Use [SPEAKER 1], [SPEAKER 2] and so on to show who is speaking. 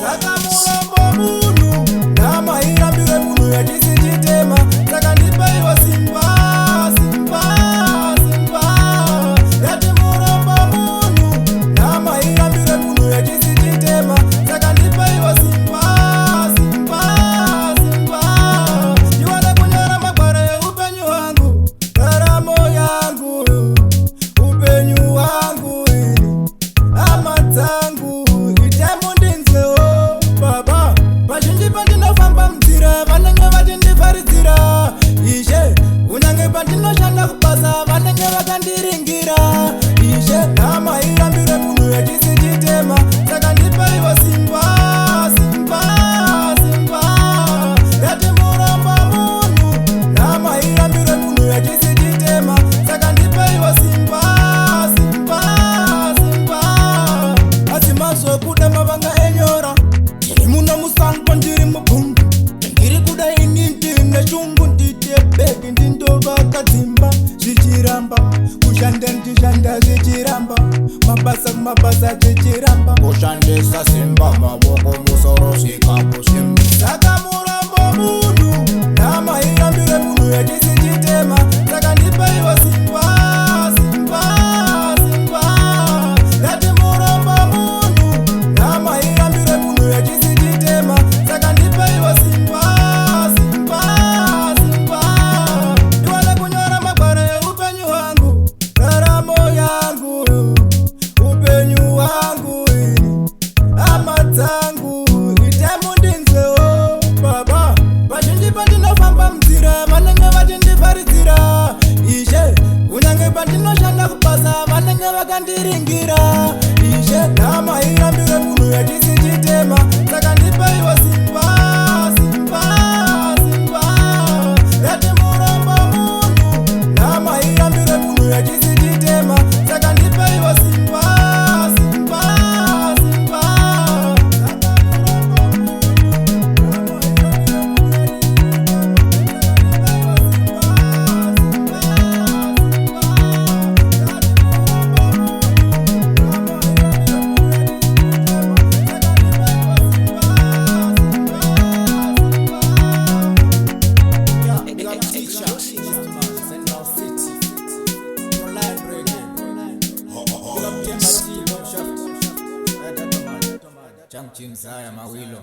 [SPEAKER 1] Saka murambo munhu namairambire munhu yachisichitema. Saka ndipa iwo simba, simba, simba. Yati murambo munhu namairambire munhu yachisichitema. Saka ndipa iwo simba, simba, simba. Ndiwane kunyora magwaro eupenyu hwangu, ndaramo yangu, upenyu hwangu, hama dzangu, itemo ndinzewo baba. Vazhinji pandinofamba munzira vanenge vachindivharidzira, Ishe. Kunyange pandinoshanda kubasa vanenge vakandiringira, Ishe. Namairambire munhu yachisichitema. Saka ndipa iwo simba, simba, simba. Yati muramba munhu namairambire munhu yachisichitema. Saka ndipa iwo simba, simba, simba. Asi mazokuda mavanga enyora, ndiri muno musango ndiri mubhungu, ndiri kuda ini ndine chungu, ndite bedi ndindovakadzimba zvichiramba, kushanda ndishanda zvichiramba, mabasa kumabasa tichiramba, kushandisa simba mavoko musoro svikapo simba. Saka murambo munhu namairambire munhu yachisichitema. Saka ndipa iwo simba, simba, simba. Yati murambo munhu namairambire munhu yachisichitema. Saka ndipa iwo simba, simba, simba. Ndiwane kunyora magwaro eupenyu hwangu, ndaramo yangu, upenyu hwangu, hama dzangu, itemo ndinzewo baba. Vazhinji pandinofamba munzira vanenge vachindivharidzira, Ishe. Kunyange pandinoshanda kubasa vanenge vakandiringira, Ishe. Namairambire munhu yachisichitema. Saka ndipa iwo simba, simba, simba. Yati muramba munhu namairambire munhu yachisichitema. Saka ndipa iwo simba, simba, simba. Chang Ching Saya Mawilo.